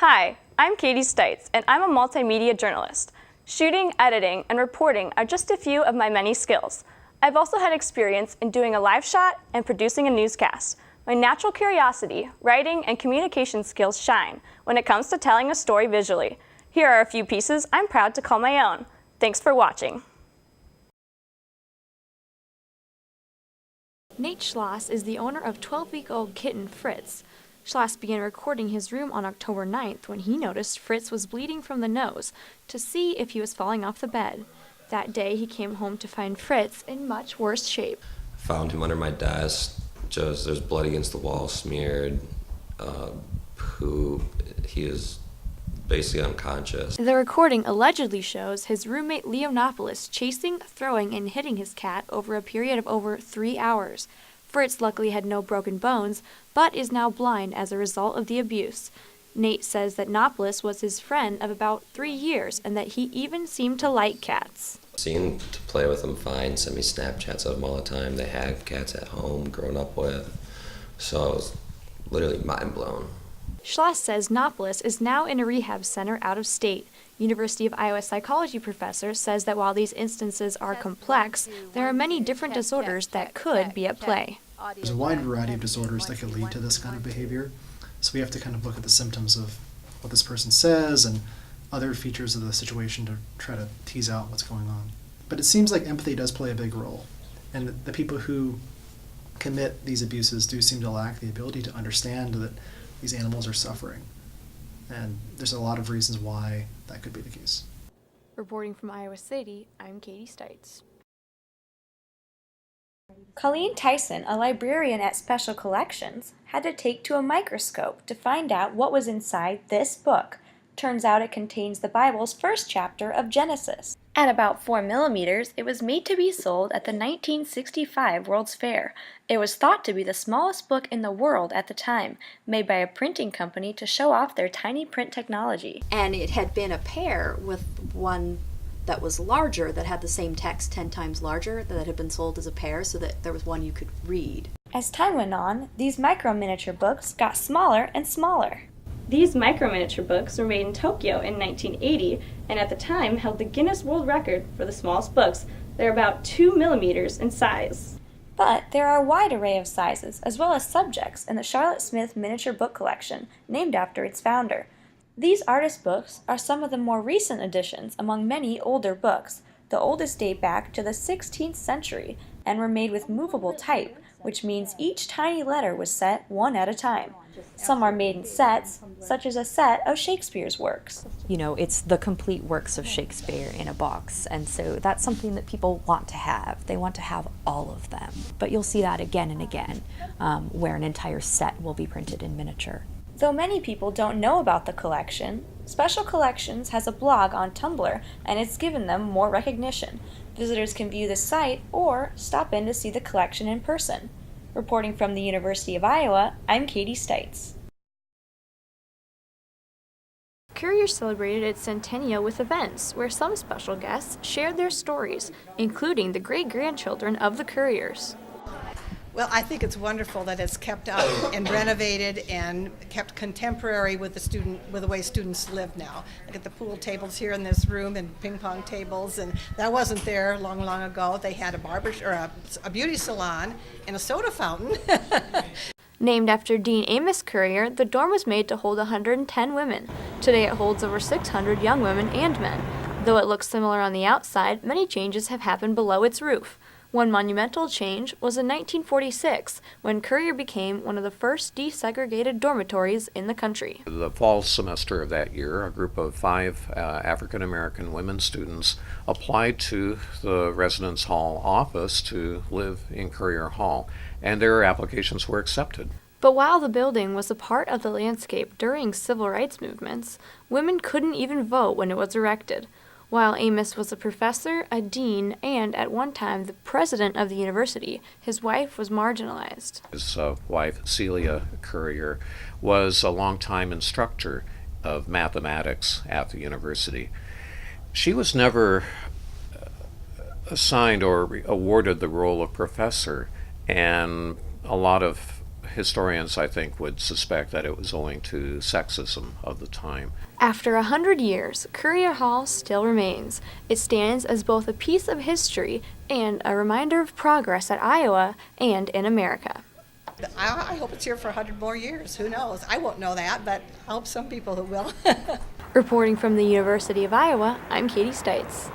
Hi, I'm Katie Stites, and I'm a multimedia journalist. Shooting, editing, and reporting are just a few of my many skills. I've also had experience in doing a live shot and producing a newscast. My natural curiosity, writing, and communication skills shine when it comes to telling a story visually. Here are a few pieces I'm proud to call my own. Thanks for watching. Nate Schloss is the owner of 12-week-old kitten Fritz. Schloss began recording his room on October 9th when he noticed Fritz was bleeding from the nose to see if he was falling off the bed. That day, he came home to find Fritz in much worse shape. I found him under my desk. There's blood against the wall smeared, poop. He is basically unconscious. The recording allegedly shows his roommate Leonopoulos chasing, throwing, and hitting his cat over a period of over 3 hours. Fritz luckily had no broken bones, but is now blind as a result of the abuse. Nate says that Nopoulos was his friend of about 3 years and that he even seemed to like cats. Seemed to play with them fine, send me Snapchats of them all the time. They had cats at home, grown up with, so I was literally mind blown. Schloss says Nopoulos is now in a rehab center out of state. University of Iowa psychology professor says that while these instances are complex, there are many different disorders that could be at play. There's a wide variety of disorders that could lead to this kind of behavior, so we have to kind of look at the symptoms of what this person says and other features of the situation to try to tease out what's going on. But it seems like empathy does play a big role, and the people who commit these abuses do seem to lack the ability to understand that these animals are suffering. And there's a lot of reasons why that could be the case. Reporting from Iowa City, I'm Katie Stites. Colleen Tyson, a librarian at Special Collections, had to take to a microscope to find out what was inside this book. Turns out it contains the Bible's first chapter of Genesis. At about 4 millimeters, it was made to be sold at the 1965 World's Fair. It was thought to be the smallest book in the world at the time, made by a printing company to show off their tiny print technology. And it had been a pair with one that was larger, that had the same text 10 times larger, that had been sold as a pair, so that there was one you could read. As time went on, these micro-miniature books got smaller and smaller. These micro-miniature books were made in Tokyo in 1980 and at the time held the Guinness World Record for the smallest books. They're about 2 millimeters in size. But there are a wide array of sizes as well as subjects in the Charlotte Smith Miniature Book Collection, named after its founder. These artist books are some of the more recent additions among many older books. The oldest date back to the 16th century and were made with movable type, which means each tiny letter was set one at a time. Some are made in sets, such as a set of Shakespeare's works. You know, it's the complete works of Shakespeare in a box, and so that's something that people want to have. They want to have all of them. But you'll see that again and again, where an entire set will be printed in miniature. Though many people don't know about the collection, Special Collections has a blog on Tumblr, and it's given them more recognition. Visitors can view the site or stop in to see the collection in person. Reporting from the University of Iowa, I'm Katie Stites. Currier celebrated its centennial with events where some special guests shared their stories, including the great-grandchildren of the Curriers. Well, I think it's wonderful that it's kept up and renovated and kept contemporary with the way students live now. Look at the pool tables here in this room and ping pong tables, and that wasn't there long, long ago. They had a beauty salon and a soda fountain. Named after Dean Amos Currier, the dorm was made to hold 110 women. Today it holds over 600 young women and men. Though it looks similar on the outside, many changes have happened below its roof. One monumental change was in 1946, when Currier became one of the first desegregated dormitories in the country. The fall semester of that year, a group of 5 African American women students applied to the Residence Hall office to live in Currier Hall, and their applications were accepted. But while the building was a part of the landscape during civil rights movements, women couldn't even vote when it was erected. While Amos was a professor, a dean, and at one time the president of the university, his wife was marginalized. His wife, Celia Currier, was a longtime instructor of mathematics at the university. She was never assigned or awarded the role of professor, and a lot of historians, I think, would suspect that it was owing to sexism of the time. After 100 years, Currier Hall still remains. It stands as both a piece of history and a reminder of progress at Iowa and in America. I hope it's here for 100 more years. Who knows? I won't know that, but I hope some people who will. Reporting from the University of Iowa, I'm Katie Stites.